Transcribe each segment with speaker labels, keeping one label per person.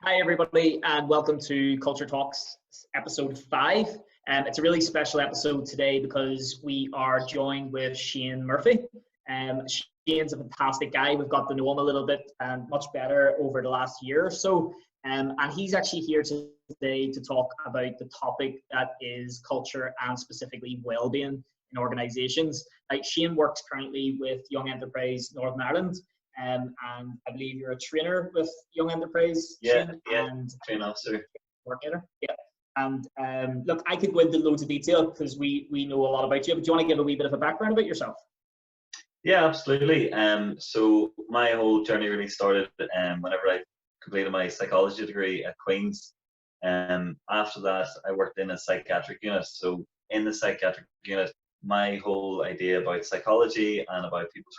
Speaker 1: Hi, everybody, and welcome to Culture Talks episode 5. It's a really special episode today because we are joined with Shane Murphy. Shane's a fantastic guy. We've got to know him a little bit much better over the last year or so. And he's actually here today to talk about the topic that is culture and specifically well-being in organisations. Shane works currently with Young Enterprise Northern Ireland. And I believe you're a trainer with Young Enterprise.
Speaker 2: Yeah,
Speaker 1: and
Speaker 2: train officer.
Speaker 1: Coordinator. Yeah. And look, I could go into loads of detail because we know a lot about you, but do you want to give a wee bit of a background about yourself?
Speaker 2: Yeah, absolutely. So my whole journey really started whenever I completed my psychology degree at Queen's. After that, I worked in a psychiatric unit. So in the psychiatric unit, my whole idea about psychology and about people's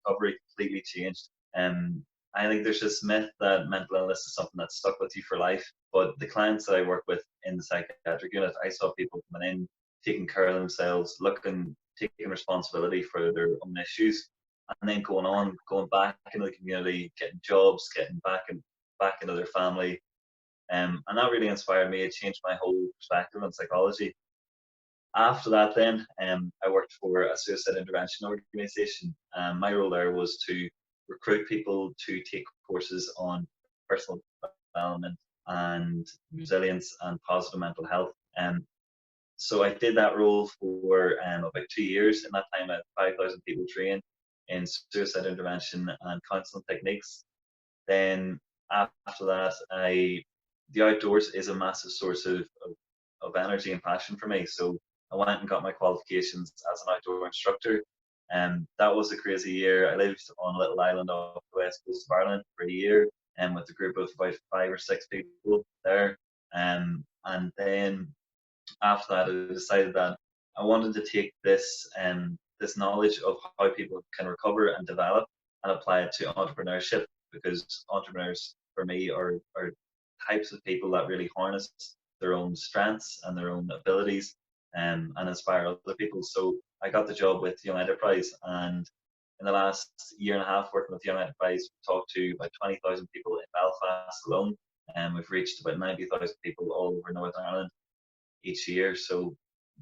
Speaker 2: recovery completely changed. I think there's this myth that mental illness is something that's stuck with you for life. But the clients that I work with in the psychiatric unit, I saw people coming in, taking care of themselves, taking responsibility for their own issues, and then going back into the community, getting jobs, getting back into their family. And that really inspired me. It changed my whole perspective on psychology. After that then, I worked for a suicide intervention organisation. My role there was to recruit people to take courses on personal development and resilience and positive mental health. So I did that role for about 2 years. In that time, I had 5,000 people trained in suicide intervention and counselling techniques. Then after that, the outdoors is a massive source of energy and passion for me. So I went and got my qualifications as an outdoor instructor. That was a crazy year. I lived on a little island off the west coast of Ireland for a year, and with a group of about 5 or 6 people there. And then after that, I decided that I wanted to take this knowledge of how people can recover and develop and apply it to entrepreneurship, because entrepreneurs for me are types of people that really harness their own strengths and their own abilities and inspire other people. So I got the job with Young Enterprise, and in the last year and a half working with Young Enterprise, we talked to about 20,000 people in Belfast alone, and we've reached about 90,000 people all over Northern Ireland each year. So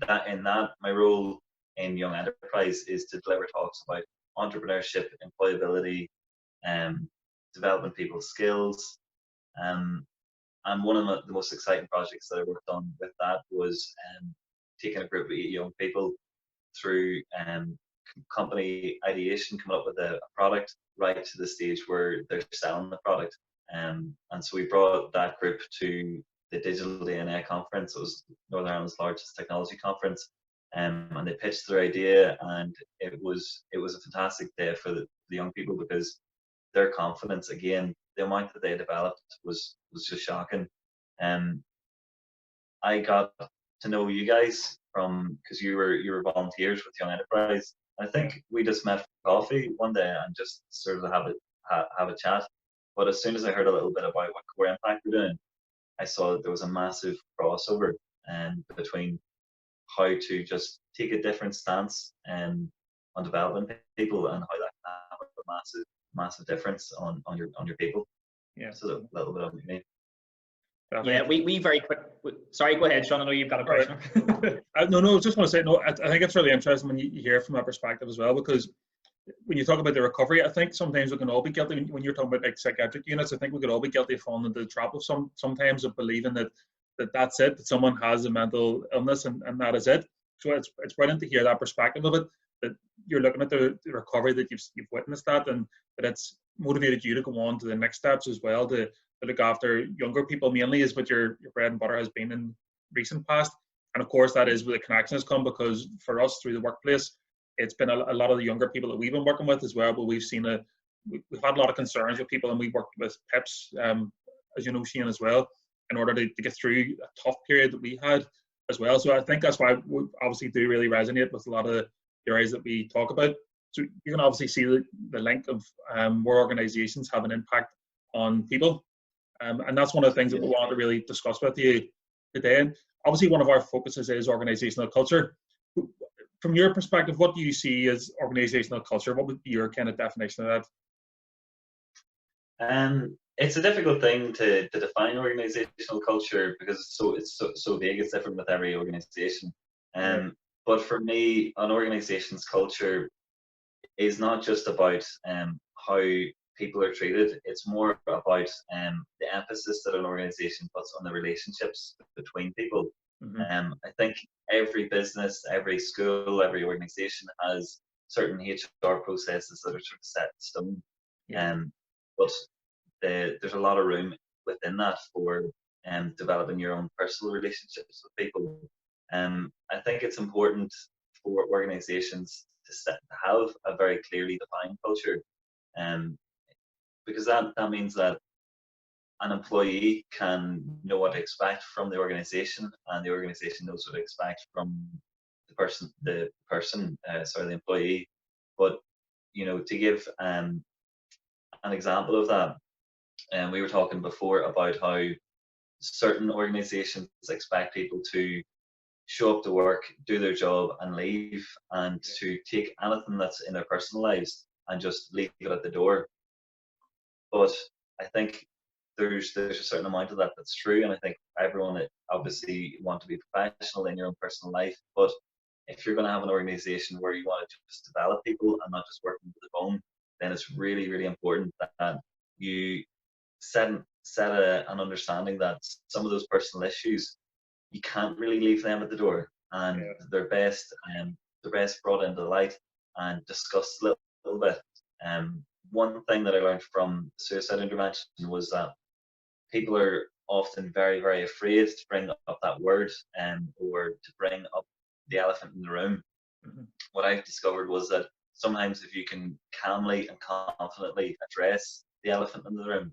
Speaker 2: my role in Young Enterprise is to deliver talks about entrepreneurship, employability, developing people's skills. And one of the most exciting projects that I worked on with that was taking a group of young people through company ideation, coming up with a product, right to the stage where they're selling the product. And so we brought that group to the Digital DNA conference. It was Northern Ireland's largest technology conference, and they pitched their idea, and it was a fantastic day for the young people, because their confidence, again, the amount that they developed was just shocking. I got to know you guys because you were volunteers with Young Enterprise. I think we just met for coffee one day and just sort of have a chat. But as soon as I heard a little bit about what Core Impact were doing, I saw that there was a massive crossover between how to just take a different stance on developing people, and how that can have a massive difference on your people.
Speaker 1: Yeah.
Speaker 2: So a little bit of me.
Speaker 1: Yeah, we very quick. Sorry, go ahead, Sean. I know you've got a question.
Speaker 3: No, I just want to say, I think it's really interesting when you hear from that perspective as well, because when you talk about the recovery, I think sometimes we can all be guilty. When you're talking about like psychiatric units, I think we could all be guilty of falling into the trap of sometimes of believing that's it, that someone has a mental illness and that is it. So it's brilliant to hear that perspective of it, that you're looking at the recovery, that you've witnessed that, and that it's motivated you to go on to the next steps as well, to look after younger people mainly, is what your bread and butter has been in recent past. And of course that is where the connection has come, because for us through the workplace, it's been a lot of the younger people that we've been working with as well, but we've had a lot of concerns with people, and we worked with PIPs, as you know, Shane, as well, in order to get through a tough period that we had as well. So I think that's why we obviously do really resonate with a lot of the areas that we talk about. So you can obviously see the link of where organisations have an impact on people. And that's one of the things that we want to really discuss with you today. And obviously one of our focuses is organisational culture. From your perspective, what do you see as organisational culture? What would be your kind of definition of that?
Speaker 2: It's a difficult thing to define organizational culture because it's so big. It's different with every organization. But for me, an organization's culture is not just about how people are treated. It's more about the emphasis that an organization puts on the relationships between people. I think every business, every school, every organization has certain HR processes that are sort of set in stone. But there's a lot of room within that for developing your own personal relationships with people. I think it's important for organizations to have a very clearly defined culture, because that means that an employee can know what to expect from the organization, and the organization knows what to expect from the employee. But to give an example of that, and we were talking before about how certain organizations expect people to show up to work, do their job, and leave, and to take anything that's in their personal lives and just leave it at the door. But I think there's a certain amount of that that's true, and I think everyone obviously want to be professional in your own personal life. But if you're going to have an organization where you want to just develop people and not just work them to the bone, then it's really, really important that you set an understanding that some of those personal issues, you can't really leave them at the door, and they're best brought into the light and discussed a little bit. One thing that I learned from suicide intervention was that people are often very, very afraid to bring up that word, or to bring up the elephant in the room. What I discovered was that sometimes if you can calmly and confidently address the elephant in the room,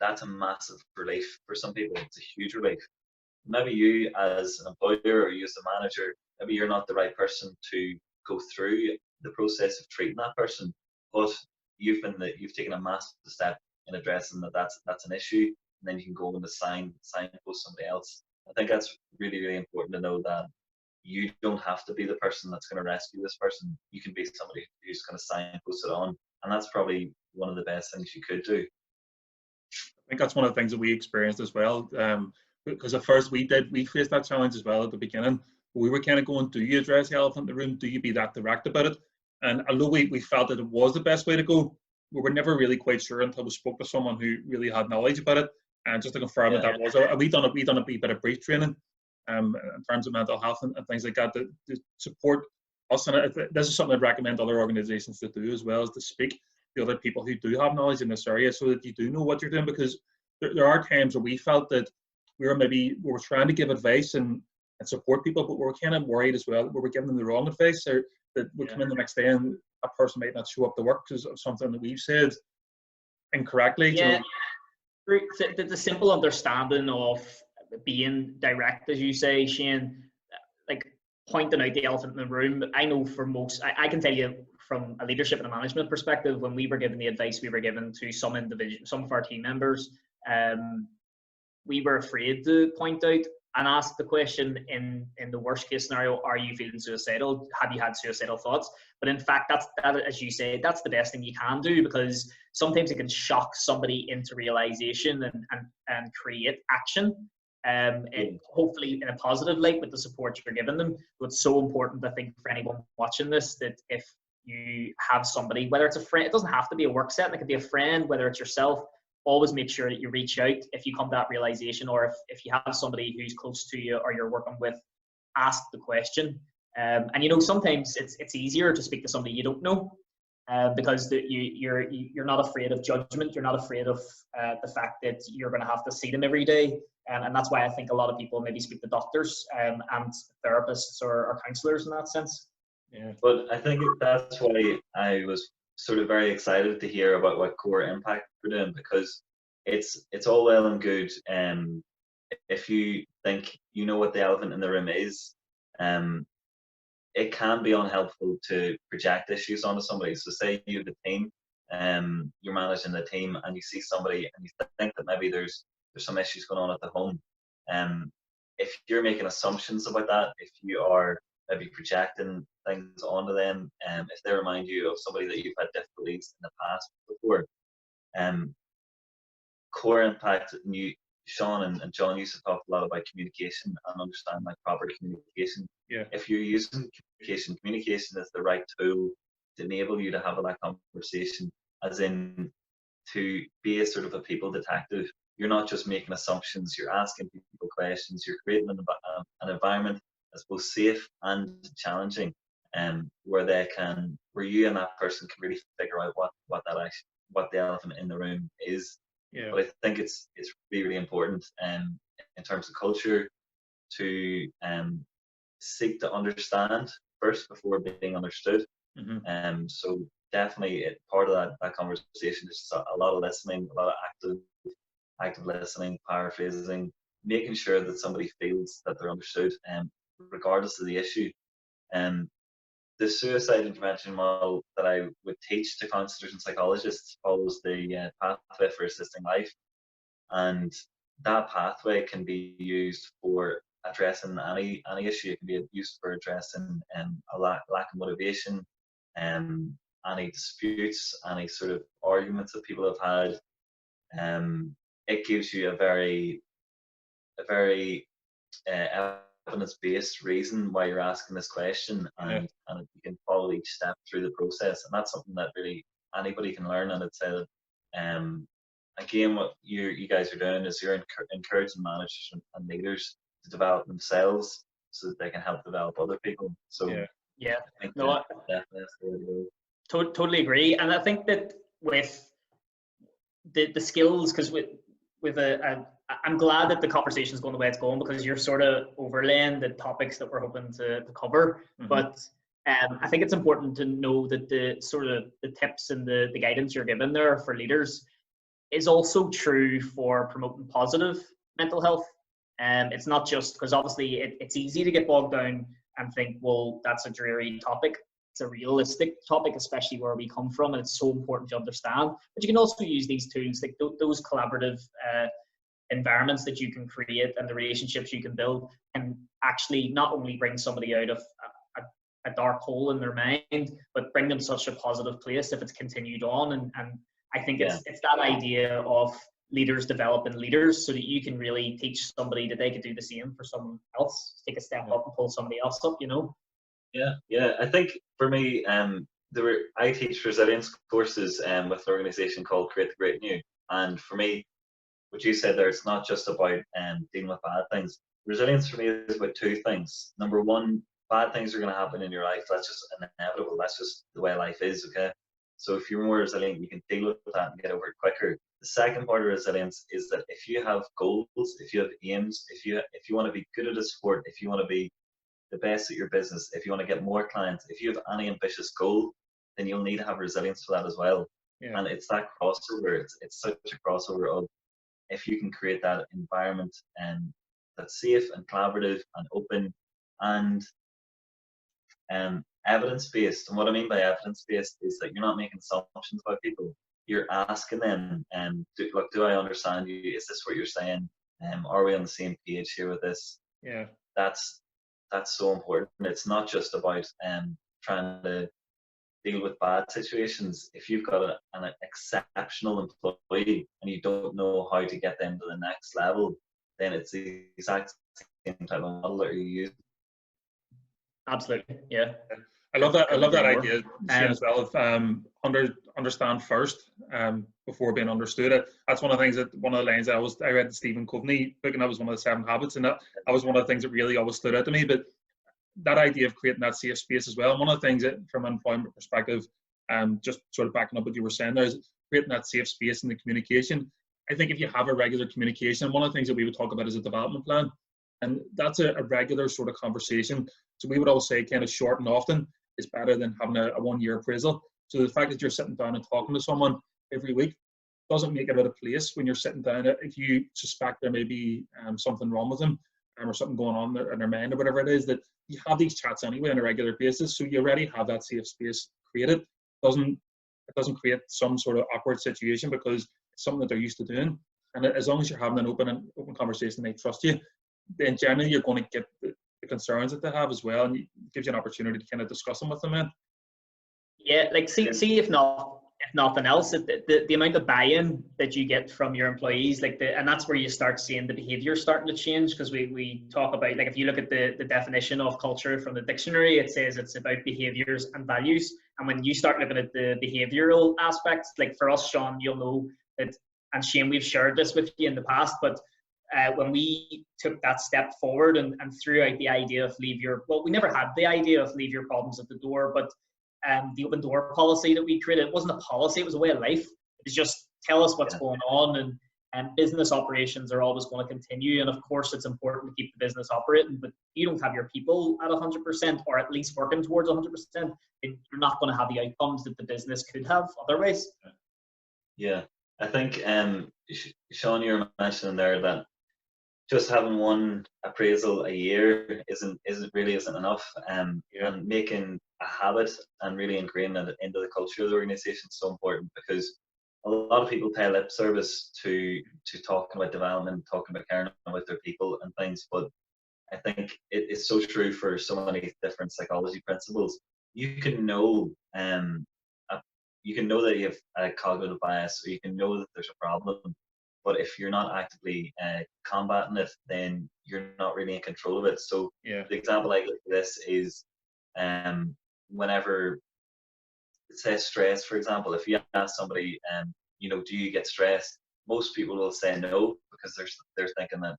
Speaker 2: that's a massive relief for some people. It's a huge relief. Maybe you as an employer or you as a manager, maybe you're not the right person to go through the process of treating that person, but you've taken a massive step in addressing that's an issue, and then you can go and signpost somebody else. I think that's really, really important to know, that you don't have to be the person that's going to rescue this person. You can be somebody who's going to signpost it on, and that's probably one of the best things you could do.
Speaker 3: I think that's one of the things that we experienced as well, because at first we faced that challenge as well at the beginning. We were kind of going, do you address the elephant in the room? Do you be that direct about it? And although we felt that it was the best way to go, we were never really quite sure until we spoke to someone who really had knowledge about it, and just to confirm that was. We done a wee bit of brief training in terms of mental health and things like that to support us. And this is something I'd recommend other organisations to do as well, is to speak to other people who do have knowledge in this area, so that you do know what you're doing. Because there are times where we felt that we were trying to give advice and support people, but we were kind of worried as well that we were giving them the wrong advice, or that we come in the next day and a person might not show up to work because of something that we've said incorrectly.
Speaker 1: Yeah, the simple understanding of being direct, as you say, Shane, like pointing out the elephant in the room. I know for most, I can tell you from a leadership and a management perspective, when we were given the advice we were given to some of our team members, we were afraid to point out and ask the question, in the worst case scenario, are you feeling suicidal? Have you had suicidal thoughts? But in fact, that, as you say, that's the best thing you can do, because sometimes it can shock somebody into realization and create action, and hopefully in a positive light with the support you're giving them. So it's so important, I think, for anyone watching this, that if you have somebody, whether it's a friend, it doesn't have to be a work setting, it could be a friend, whether it's yourself, always make sure that you reach out if you come to that realization, or if you have somebody who's close to you or you're working with, ask the question. And sometimes it's easier to speak to somebody you don't know, because you're not afraid of judgment, you're not afraid of the fact that you're going to have to see them every day, and that's why I think a lot of people maybe speak to doctors and therapists or counselors in that sense.
Speaker 2: Yeah, but I think that's why I was sort of very excited to hear about what Core Impact we're doing, because it's all well and good if you think you know what the elephant in the room is. It can be unhelpful to project issues onto somebody. So say you have a team, you're managing the team, and you see somebody and you think that maybe there's some issues going on at the home. If you're making assumptions about that, if you are maybe projecting things onto them, if they remind you of somebody that you've had difficulties in the past before, core impact, and Sean and John used to talk a lot about communication and understand like proper communication.
Speaker 3: Yeah.
Speaker 2: If you're using communication is the right tool to enable you to have that conversation, as in to be a sort of a people detective. You're not just making assumptions, you're asking people questions, you're creating an environment that's both safe and challenging, where you and that person can really figure out what the elephant in the room is.
Speaker 3: Yeah.
Speaker 2: But I think it's really, really important in terms of culture to seek to understand first before being understood. So definitely part of that conversation is just a lot of listening, a lot of active listening, paraphrasing, making sure that somebody feels that they're understood, regardless of the issue. The suicide intervention model that I would teach to counselors and psychologists follows the pathway for assisting life, and that pathway can be used for addressing any issue. It can be used for addressing a lack of motivation, any disputes, any sort of arguments that people have had. It gives you a very evidence-based reason why you're asking this question, and you can follow each step through the process, and that's something that really anybody can learn. And it's again, what you guys are doing is you're encouraging managers and leaders to develop themselves so that they can help develop other people. So
Speaker 1: yeah,
Speaker 2: I think
Speaker 1: no,
Speaker 2: definitely that's the way to go.
Speaker 1: Totally agree. And I think that with the skills, because I'm glad that the conversation is going the way it's going, because you're sort of overlaying the topics that we're hoping to cover. But I think it's important to know that the sort of the tips and the guidance you're giving there for leaders is also true for promoting positive mental health. It's not just because obviously it's easy to get bogged down and think, well, that's a dreary topic. It's a realistic topic, especially where we come from, and it's so important to understand. But you can also use these tools, like those collaborative environments that you can create and the relationships you can build, and actually not only bring somebody out of a dark hole in their mind, but bring them such a positive place if it's continued on. And I think it's that idea of leaders developing leaders, so that you can really teach somebody that they could do the same for someone else, take a step up and pull somebody else up,
Speaker 2: Yeah. I think for me, I teach resilience courses with an organisation called Create the Great New, and for me, what you said there, it's not just about dealing with bad things. Resilience for me is about two things. Number one, bad things are going to happen in your life. That's just inevitable. That's just the way life is. Okay. So if you're more resilient, you can deal with that and get over it quicker. The second part of resilience is that if you have goals, if you have aims, if you want to be good at a sport, if you want to be the best at your business, if you want to get more clients, if you have any ambitious goal, then you'll need to have resilience for that as well. And it's that crossover. It's such a crossover of, if you can create that environment that's safe and collaborative and open and evidence-based. And what I mean by evidence-based is that you're not making assumptions about people. You're asking them, do I understand you? Is this what you're saying? Are we on the same page here with this?
Speaker 3: Yeah.
Speaker 2: That's so important. It's not just about trying to deal with bad situations. If you've got an exceptional employee and you don't know how to get them to the next level, then it's the exact same type of model that you use.
Speaker 1: Absolutely, yeah.
Speaker 3: I love that idea as well of understand first before being understood. That's one of the things one of the lines I read the Stephen Covey book, and that was one of the 7 habits, and that was one of the things that really always stood out to me. But that idea of creating that safe space as well. And one of the things that, from an employment perspective, just sort of backing up what you were saying there, is creating that safe space in the communication. I think if you have a regular communication, one of the things that we would talk about is a development plan. And that's a regular sort of conversation. So we would always say kind of short and often is better than having a 1-year appraisal. So the fact that you're sitting down and talking to someone every week doesn't make it out of place when you're sitting down. If you suspect there may be something wrong with them or something going on in their mind or whatever it is, that you have these chats anyway on a regular basis. So you already have that safe space created. It doesn't create some sort of awkward situation because it's something that they're used to doing. And as long as you're having an open conversation, they trust you, then generally you're going to get the concerns that they have as well, and it gives you an opportunity to kind of discuss them with them. Yeah,
Speaker 1: like see if if nothing else, the amount of buy-in that you get from your employees, and that's where you start seeing the behavior starting to change, because we talk about, like, if you look at the definition of culture from the dictionary, it says it's about behaviors and values. And when you start looking at the behavioral aspects, like for us, Sean, you'll know that, and Shane, we've shared this with you in the past, but when we took that step forward and threw out the idea of we never had the idea of leave your problems at the door, but the open door policy that we created, it wasn't a policy, it was a way of life. It was just tell us what's going on, and business operations are always going to continue. And of course, it's important to keep the business operating, but you don't have your people at 100%, or at least working towards 100%, and you're not going to have the outcomes that the business could have otherwise.
Speaker 2: Yeah, I think Sean, you were mentioning there that just having one appraisal a year isn't enough, and making a habit and really ingraining it into the culture of the organization is so important, because a lot of people pay lip service to talking about development, talking about caring about their people and things, but I think it is so true for so many different psychology principles. You can know that you have a cognitive bias, or you can know that there's a problem, but if you're not actively combating it, then you're not really in control of it. So the example I give for this is whenever, say, stress, for example, if you ask somebody, do you get stressed? Most people will say no, because they're thinking that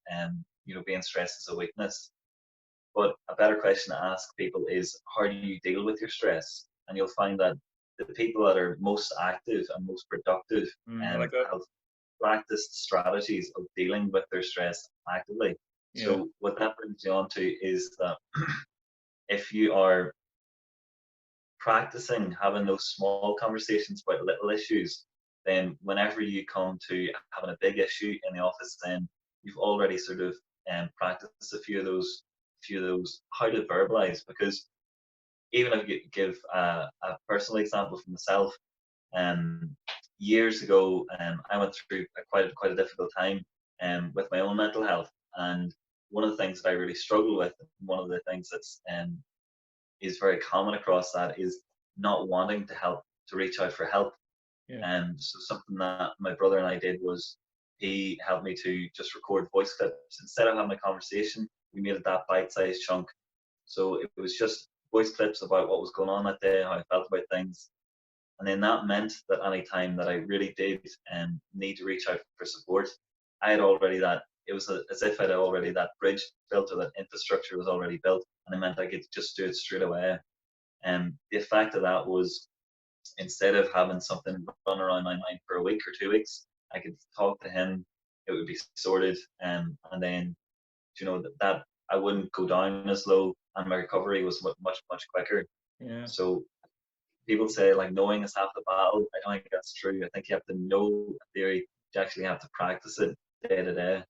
Speaker 2: being stressed is a weakness. But a better question to ask people is, how do you deal with your stress? And you'll find that the people that are most active and most productive have practiced strategies of dealing with their stress actively. So what that brings you on to is that if you are practicing having those small conversations about little issues, then whenever you come to having a big issue in the office, then you've already sort of practiced a few of those how to verbalize. Because even if you give a personal example from myself, years ago, I went through quite a difficult time with my own mental health, and one of the things that I really struggle with, one of the things that's is very common across that, is not wanting to reach out for help. So something that my brother and I did was, he helped me to just record voice clips. Instead of having a conversation, we made it that bite-sized chunk. So it was just voice clips about what was going on that day, how I felt about things. And then that meant that any time that I really did need to reach out for support, I had already it was as if I had already that bridge built, or that infrastructure was already built, and it meant I could just do it straight away. And the effect of that was, instead of having something run around my mind for a week or 2 weeks, I could talk to him, it would be sorted, and then that I wouldn't go down as low, and my recovery was much quicker. So people say, like, knowing is half the battle. I don't think that's true. I think you have to know a theory, you actually have to practice it day to day.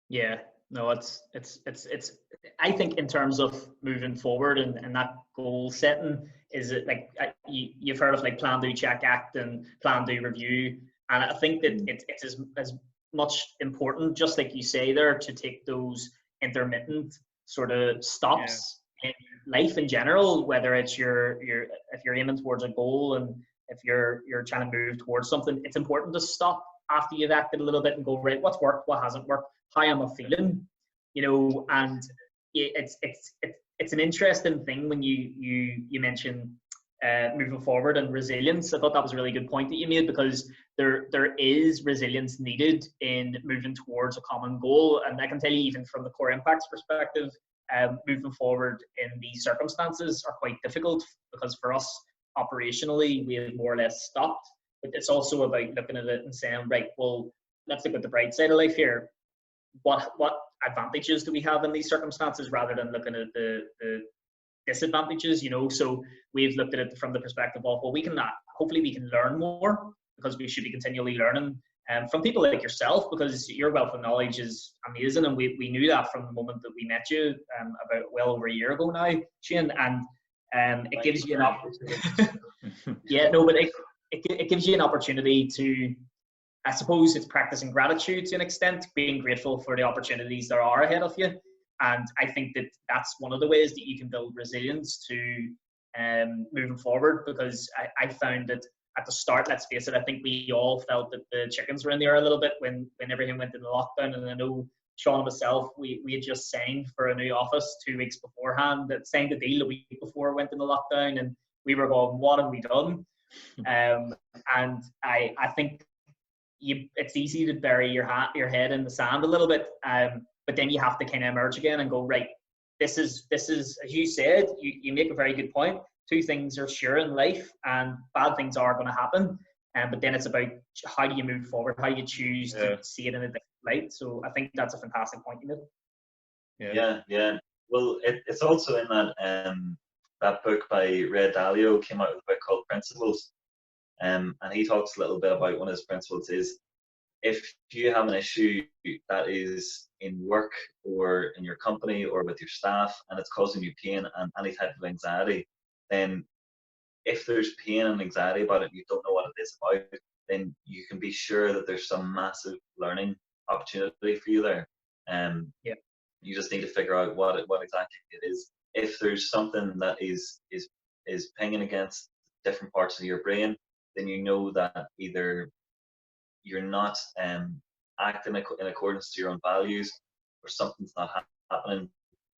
Speaker 1: Yeah, no, it's I think in terms of moving forward and that goal setting, is it like you've heard of like plan, do, check, act, and plan, do, review, and I think that it's as much important, just like you say there, to take those intermittent sort of stops in life in general, whether it's if you're aiming towards a goal, and if you're trying to move towards something, it's important to stop after you've acted a little bit and go, right, what's worked, what hasn't worked, how am I feeling, and it's an interesting thing when you mention moving forward and resilience. I thought that was a really good point that you made, because there is resilience needed in moving towards a common goal. And I can tell you, even from the core impacts perspective, moving forward in these circumstances are quite difficult, because for us operationally, we have more or less stopped. But it's also about looking at it and saying, right, well, let's look at the bright side of life here. What advantages do we have in these circumstances, rather than looking at the disadvantages? So we've looked at it from the perspective of, well, hopefully we can learn more, because we should be continually learning from people like yourself, because your wealth of knowledge is amazing, and we knew that from the moment that we met you about well over a year ago now, Shane, and it gives you an opportunity. It gives you an opportunity to, I suppose, it's practicing gratitude to an extent, being grateful for the opportunities that are ahead of you. And I think that that's one of the ways that you can build resilience to moving forward, because I found that at the start, let's face it, I think we all felt that the chickens were in the air a little bit when everything went into lockdown. And I know Sean and myself, we had just signed for a new office 2 weeks beforehand, that signed a deal a week before we went into lockdown, and we were going, what have we done? And I think it's easy to bury your head in the sand a little bit, but then you have to kind of emerge again and go, right, this is as you said, you make a very good point. Two things are sure in life, and bad things are going to happen. But then it's about how do you move forward, how you choose to see it in a different light. So I think that's a fantastic point you made.
Speaker 2: Yeah. Well, it's also in that book by Ray Dalio came out with a book called Principles. And he talks a little bit about one of his principles is, if you have an issue that is in work or in your company or with your staff and it's causing you pain and any type of anxiety, then if there's pain and anxiety about it, you don't know what it is about, then you can be sure that there's some massive learning opportunity for you there. You just need to figure out what exactly it is. If there's something that is pinging against different parts of your brain, then you know that either you're not acting in accordance to your own values, or something's not happening.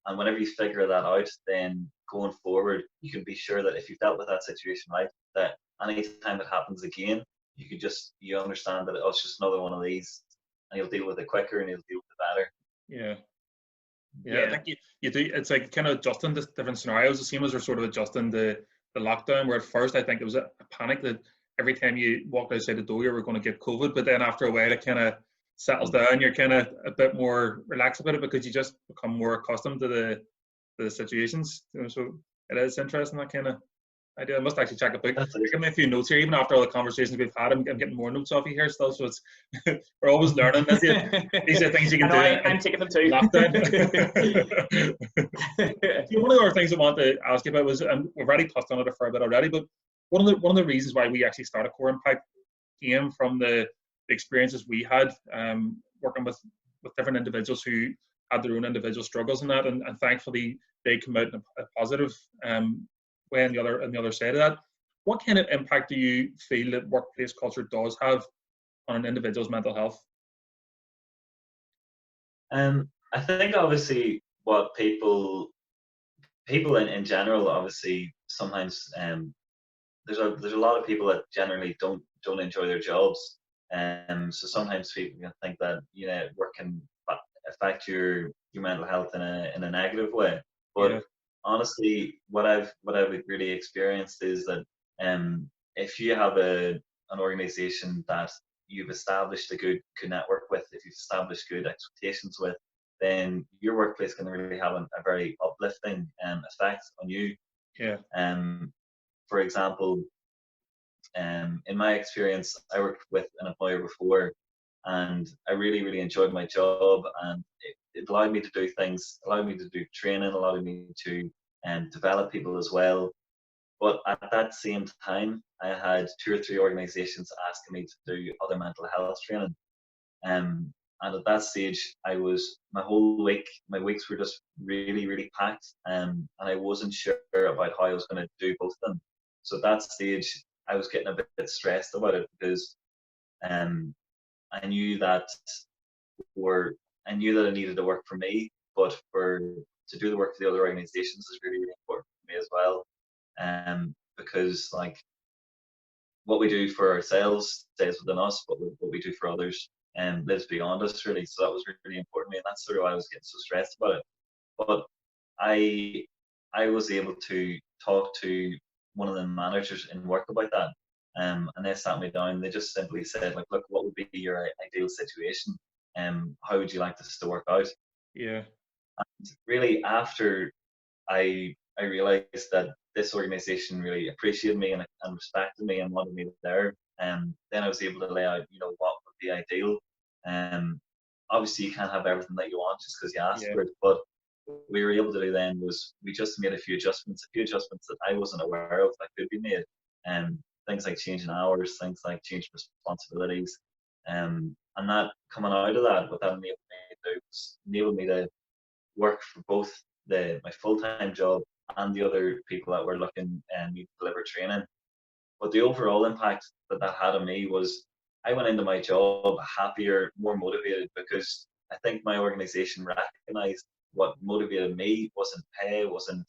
Speaker 2: And whenever you figure that out, then going forward, you can be sure that if you've dealt with that situation right, that any time it happens again, you understand that it's just another one of these, and you'll deal with it quicker and you'll deal with it better.
Speaker 3: Yeah, I think you do. It's like kind of adjusting to different scenarios, the same as we're sort of adjusting the lockdown, where at first I think it was a panic that every time you walked outside the door you were going to get COVID, but then after a while it kind of settles down. You're kind of a bit more relaxed about it because you just become more accustomed to the situations. So it is interesting, that kind of idea. I must actually check a book. Give me a few notes here, even after all the conversations we've had. I'm getting more notes off you here still, so it's we're always learning. These are things you can do.
Speaker 1: I'm taking them too.
Speaker 3: One of the other things I wanted to ask you about was, we've already touched on it a fair bit already, but one of the reasons why we actually started Core Impact came from the experiences we had working with different individuals who had their own individual struggles in that, and thankfully they come out in a positive way on the other side of that. What kind of impact do you feel that workplace culture does have on an individual's mental health?
Speaker 2: I think obviously what people in general, obviously sometimes there's a lot of people that generally don't enjoy their jobs, so sometimes people can think that work can affect your mental health in a negative way. But honestly, what I've really experienced is that if you have an organization that you've established a good network with, if you've established good expectations with, then your workplace can really have a very uplifting effect on you. For example, in my experience, I worked with an employer before, and I really enjoyed my job, and it allowed me to do things, allowed me to do training, allowed me to develop people as well. But at that same time, I had 2 or 3 organizations asking me to do other mental health training. And at that stage, my weeks were just really packed, and I wasn't sure about how I was going to do both of them. So at that stage, I was getting a bit stressed about it, because I knew that I needed to work for me, but to do the work for the other organizations is really important for me as well. Because like what we do for ourselves stays within us, but what we do for others lives beyond us, really. So that was really important to me, and that's sort of why I was getting so stressed about it. But I was able to talk to one of the managers in work about that, and they sat me down. They just simply said, like, look, what would be your ideal situation? How would you like this to work out?
Speaker 3: And
Speaker 2: really, after I realized that this organization really appreciated me and respected me and wanted me there, then I was able to lay out, what would be ideal. Obviously you can't have everything that you want just because you asked for it, but what we were able to do then was we just made a few adjustments that I wasn't aware of that could be made. Things like changing hours, things like changing responsibilities. And that coming out of that, what that enabled me to do was enable me to work for both my full-time job and the other people that were looking to deliver training. but the overall impact that that had on me was I went into my job happier, more motivated, because I think my organization recognized what motivated me wasn't pay, wasn't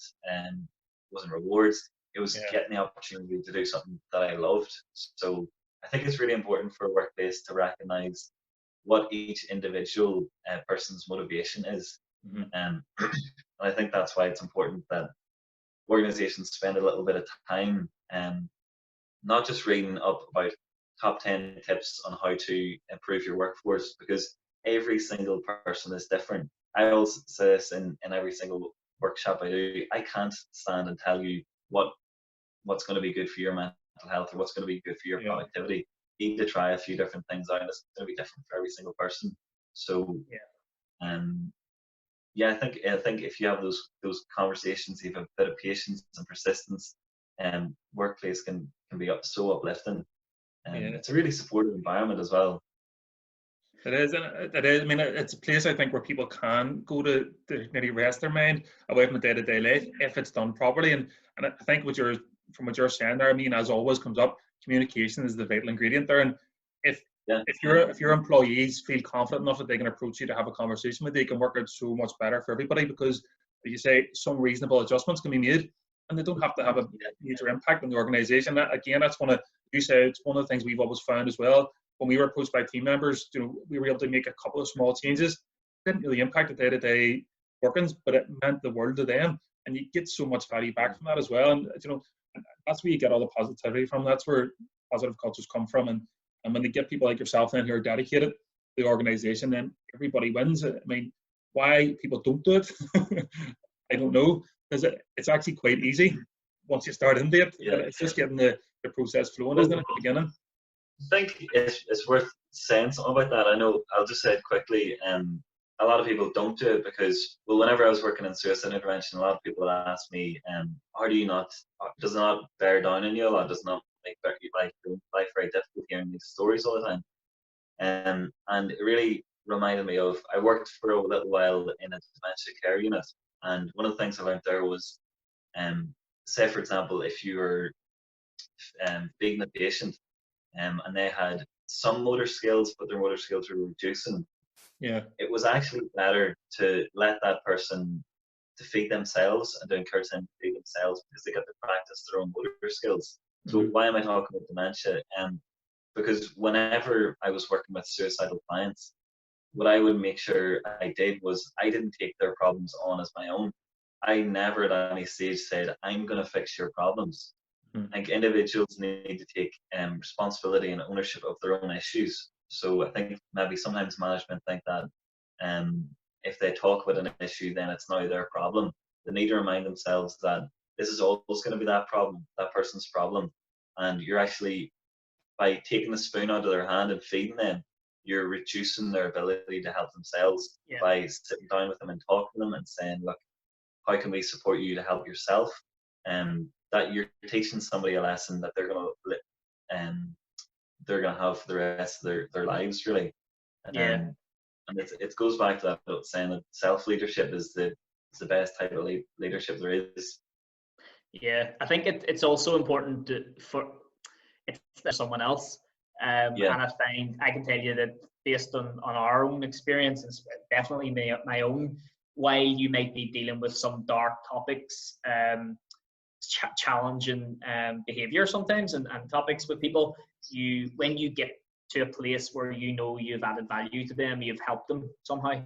Speaker 2: rewards. It was
Speaker 3: Yeah.
Speaker 2: getting the opportunity to do something that I loved. So I think it's really important for a workplace to recognize what each individual person's motivation is.
Speaker 3: Mhm.
Speaker 2: And I think that's why it's important that organizations spend a little bit of time not just reading up about top 10 tips on how to improve your workforce, because every single person is different. I also say this in every single workshop I do. I can't stand and tell you what's going to be good for your mental health or what's going to be good for your
Speaker 3: Yeah.
Speaker 2: productivity. You need to try a few different things out, and it's going to be different for every single person. So, um, yeah, I think if you have those conversations, you have a bit of patience and persistence, workplace can be so uplifting. And
Speaker 3: Yeah.
Speaker 2: it's a really supportive environment as well.
Speaker 3: It is, and it is. I mean, it's a place I think where people can go to maybe rest their mind away from the day-to-day life if it's done properly. And I think from what you're saying there, I mean, as always comes up, communication is the vital ingredient there. And if
Speaker 2: Yeah,
Speaker 3: if your employees feel confident enough that they can approach you to have a conversation with you, it can work out so much better for everybody, because, as you say, some reasonable adjustments can be made, and they don't have to have a major impact on the organisation. Again, that's you say, it's one of the things we've always found as well. When we were approached by team members, we were able to make a couple of small changes. It didn't really impact the day-to-day workings, but it meant the world to them, and you get so much value back from that as well. And that's where you get all the positivity from. That's where positive cultures come from. And when they get people like yourself in who are dedicated to the organisation, then everybody wins. I mean, why people don't do it, I don't know, because it's actually quite easy once you start into it.
Speaker 2: yeah.
Speaker 3: It's just getting the process flowing, isn't it, at the beginning?
Speaker 2: I think it's worth saying something about that. I know I'll just say it quickly. A lot of people don't do it because, well, whenever I was working in suicide intervention, a lot of people would ask me, how do you not, does it not bear down on you a lot? Does it not make life very difficult hearing these stories all the time? And it really reminded me of, I worked for a little while in a dementia care unit, and one of the things I learned there was, say for example, if you were feeding a patient, and they had some motor skills, but their motor skills were reducing.
Speaker 3: Yeah.
Speaker 2: It was actually better to let that person to feed themselves and to encourage them to feed themselves, because they got to practice their own motor skills. So why am I talking about dementia? Because whenever I was working with suicidal clients, what I would make sure I did was I didn't take their problems on as my own. I never at any stage said, I'm going to fix your problems. I think individuals need to take responsibility and ownership of their own issues. So I think maybe sometimes management think that if they talk about an issue, then it's now their problem. They need to remind themselves that this is always going to be that problem, that person's problem. And you're actually, by taking the spoon out of their hand and feeding them, you're reducing their ability to help themselves by sitting down with them and talking to them and saying, look, how can we support you to help yourself? That you're teaching somebody a lesson that they're gonna have for the rest of their lives, really. And it goes back to that saying that self leadership is the best type of leadership there is.
Speaker 1: Yeah, I think it's also important for someone else. And I can tell you that based on our own experience, and definitely my own, while you might be dealing with some dark topics, challenging behavior sometimes, and topics with people, when you get to a place where you've added value to them, you've helped them somehow,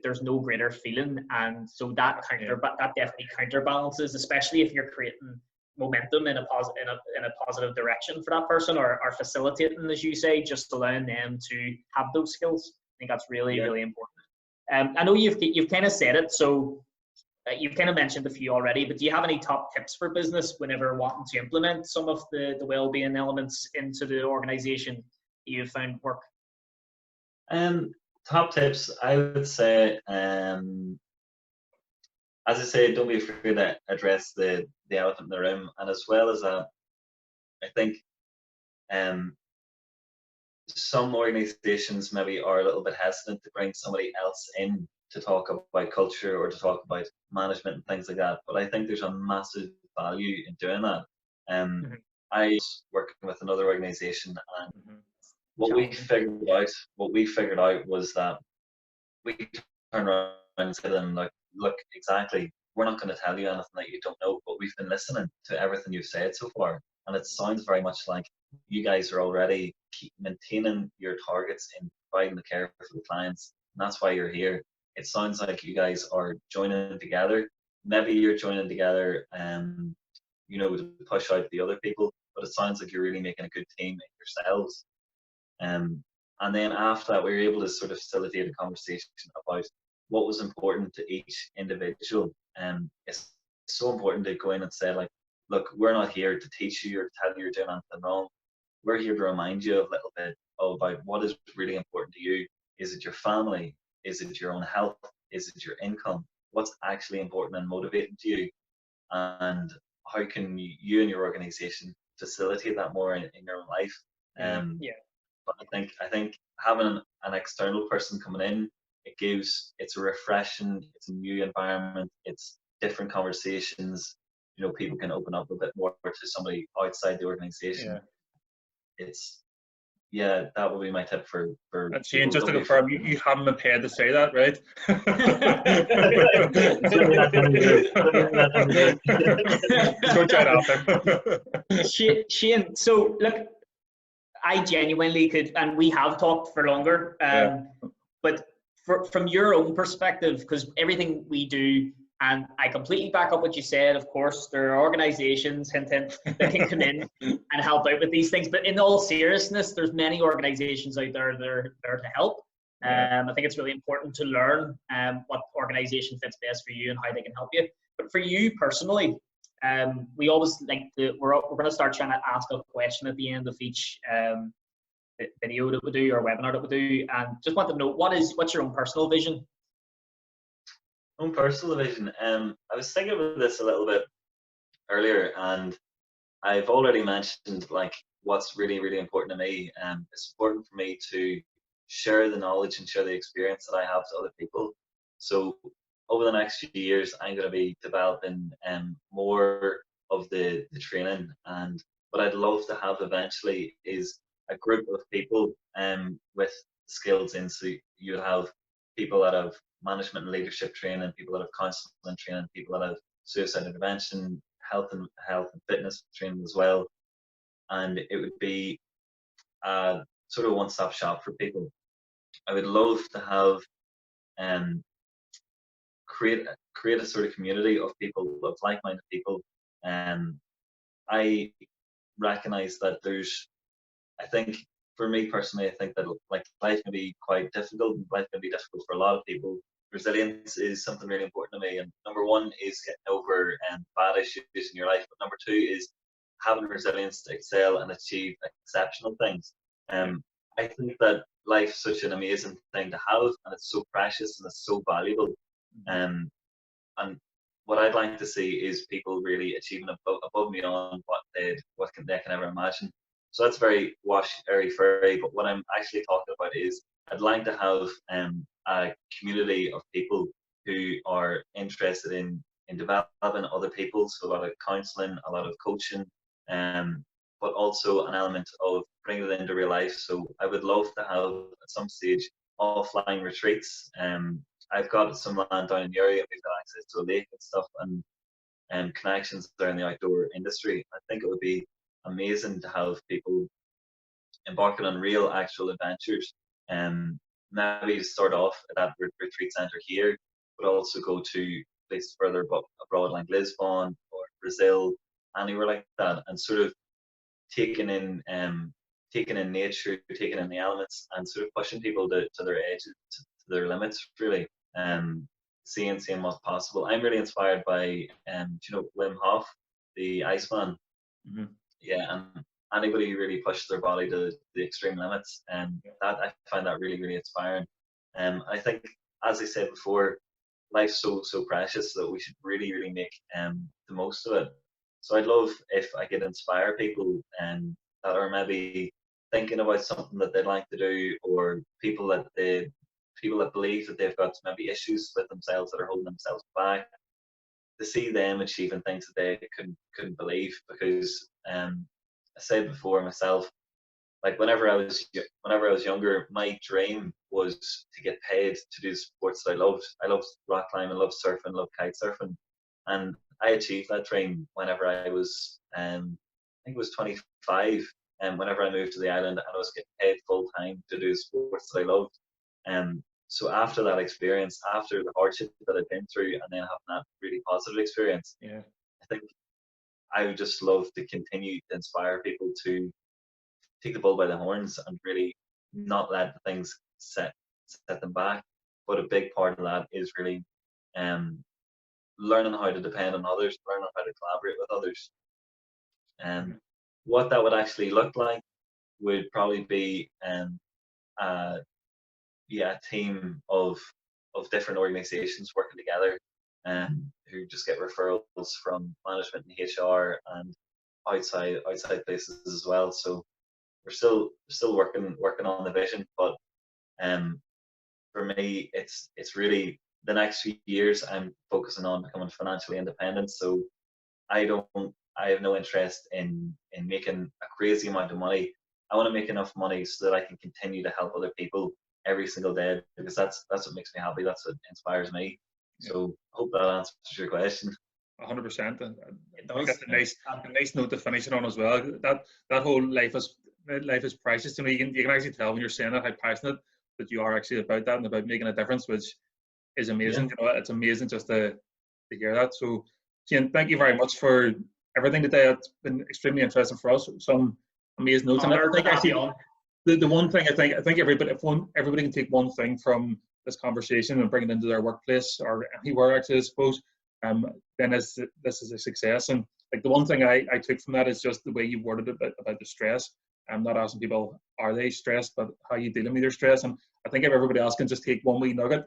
Speaker 1: there's no greater feeling. And so that definitely counterbalances, especially if you're creating momentum in a positive direction for that person, or facilitating, as you say, just allowing them to have those skills. I think that's really really important. I know you've kind of said it, so you've kind of mentioned a few already, but do you have any top tips for business whenever wanting to implement some of the well-being elements into the organization you've found work?
Speaker 2: Top tips, I would say, as I say, don't be afraid to address the elephant in the room. And as well as that, I think some organizations maybe are a little bit hesitant to bring somebody else in to talk about culture or to talk about management and things like that. But I think there's a massive value in doing that. I was working with another organisation, and
Speaker 1: Mm-hmm.
Speaker 2: what we figured out was that we turned around and said to them, like, look, exactly, we're not going to tell you anything that you don't know, but we've been listening to everything you've said so far, and it sounds very much like you guys are already keep maintaining your targets in providing the care for the clients, and that's why you're here. It sounds like you guys are joining together. Maybe you're joining together, to push out the other people, but it sounds like you're really making a good team yourselves. And then after that, we were able to sort of facilitate a conversation about what was important to each individual. It's so important to go in and say, like, look, we're not here to teach you or tell you you're doing anything wrong. We're here to remind you a little bit about what is really important to you. Is it your family? Is it your own health? Is it your income? What's actually important and motivating to you? And how can you and your organization facilitate that more in your own life?
Speaker 1: Yeah.
Speaker 2: But I think having an external person coming in, it's a refreshing, it's a new environment, it's different conversations. People can open up a bit more to somebody outside the organization.
Speaker 3: Yeah.
Speaker 2: That would be my tip for.
Speaker 3: And Shane, just to confirm, you haven't been paid to say that, right? Don't try it after.
Speaker 1: Shane, so look, I genuinely could, and we have talked for longer, but from your own perspective, because everything we do, and I completely back up what you said, of course, there are organizations, hint, that can come in and help out with these things, but in all seriousness, there's many organizations out there that are there to help. I think it's really important to learn what organization fits best for you and how they can help you. But for you personally, we always we're going to start trying to ask a question at the end of each video that we do or webinar that we do, and just want to know what's your own personal vision?
Speaker 2: Own personal vision. I was thinking about this a little bit earlier, and I've already mentioned like what's really, really important to me. It's important for me to share the knowledge and share the experience that I have to other people. So over the next few years, I'm going to be developing more of the training, and what I'd love to have eventually is a group of people with skills in. So you would have people that have management and leadership training, people that have counselling training, people that have suicide intervention, health and fitness training as well, and it would be a sort of one-stop shop for people. I would love to have create a sort of community of people, of like-minded people. I recognize that I think for me personally, I think that like life can be quite difficult. Life can be difficult for a lot of people. Resilience is something really important to me. And number one is getting over bad issues in your life. But number two is having resilience to excel and achieve exceptional things. I think that life's such an amazing thing to have, and it's so precious and it's so valuable. And what I'd like to see is people really achieving above and beyond what they can ever imagine. So that's very airy-fairy, but what I'm actually talking about is I'd like to have a community of people who are interested in developing other people, so a lot of counselling, a lot of coaching, but also an element of bringing it into real life. So I would love to have at some stage offline retreats. I've got some land down in the area, we've got access to a lake and stuff, and connections there in the outdoor industry. I think it would be amazing to have people embarking on real actual adventures, and maybe start off at that retreat centre here, but also go to places further abroad like Lisbon or Brazil, anywhere like that, and sort of taking in nature, taking in the elements, and sort of pushing people to their edges, to their limits, really. Seeing what's possible. I'm really inspired by Wim Hof, the Iceman.
Speaker 3: Mm-hmm.
Speaker 2: Yeah, and anybody who really pushes their body to the extreme limits, and that I find that really, really inspiring. I think, as I said before, life's so precious that we should really, really make the most of it. So I'd love if I could inspire people that are maybe thinking about something that they'd like to do, or people that believe that they've got maybe issues with themselves that are holding themselves back, to see them achieving things that they couldn't believe, because said before myself, like whenever I was younger, my dream was to get paid to do sports that I loved. I loved rock climbing, loved surfing, loved kite surfing, and I achieved that dream whenever I was, I think it was 25, and whenever I moved to the island, and I was getting paid full time to do sports that I loved. So after that experience, after the hardship that I've been through, and then having that really positive experience,
Speaker 3: Yeah.
Speaker 2: I think I would just love to continue to inspire people to take the bull by the horns and really not let things set them back. But a big part of that is really learning how to depend on others, learning how to collaborate with others. And what that would actually look like would probably be a team of different organizations working together, who just get referrals from management and HR and outside places as well. So we're still working on the vision, but for me, it's really the next few years I'm focusing on becoming financially independent. So I have no interest in making a crazy amount of money. I want to make enough money so that I can continue to help other people every single day, because that's what makes me happy. That's what inspires me.
Speaker 3: Yeah.
Speaker 2: So I hope that answers your question.
Speaker 3: 100%. And I think that's a nice note to finish it on as well. That whole life is priceless to me. You can actually tell when you're saying that how passionate that you are actually about that and about making a difference, which is amazing.
Speaker 2: Yeah.
Speaker 3: It's amazing just to hear that. So, Shane, thank you very much for everything today. It's been extremely interesting for us. Some amazing notes. And I think actually the one thing I think everybody, if everybody can take one thing from this conversation and bring it into their workplace or anywhere, actually, I suppose, then this is a success. And like the one thing I took from that is just the way you worded it about the stress. I'm not asking people, are they stressed, but how you dealing with your stress. And I think if everybody else can just take one wee nugget,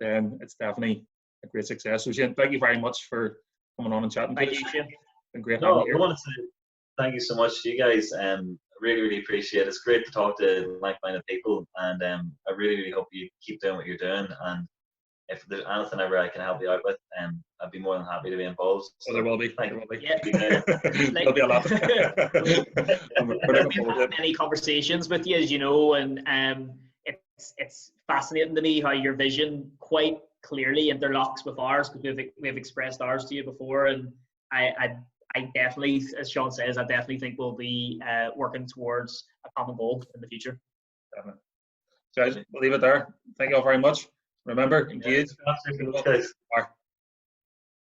Speaker 3: then it's definitely a great success. So Shane, thank you very much for coming on and chatting to us.
Speaker 1: Thank you, Shane.
Speaker 3: It's been great
Speaker 2: No,
Speaker 3: having you
Speaker 2: I
Speaker 3: here.
Speaker 2: want to say thank you so much to you guys. Really appreciate it. It's great to talk to like-minded people, and I really hope you keep doing what you're doing. And if there's anything ever I can help you out with, I'd be more than happy to be involved.
Speaker 3: So there will be.
Speaker 1: Yeah.
Speaker 3: There'll be a lot.
Speaker 1: We've had many conversations with you, as you know, and it's fascinating to me how your vision quite clearly interlocks with ours, because we've expressed ours to you before, and I definitely, as Sean says, I definitely think we'll be working towards a common goal in the future.
Speaker 3: Definitely. So we'll leave it there. Thank you all very much. Remember, engage.
Speaker 2: Guys.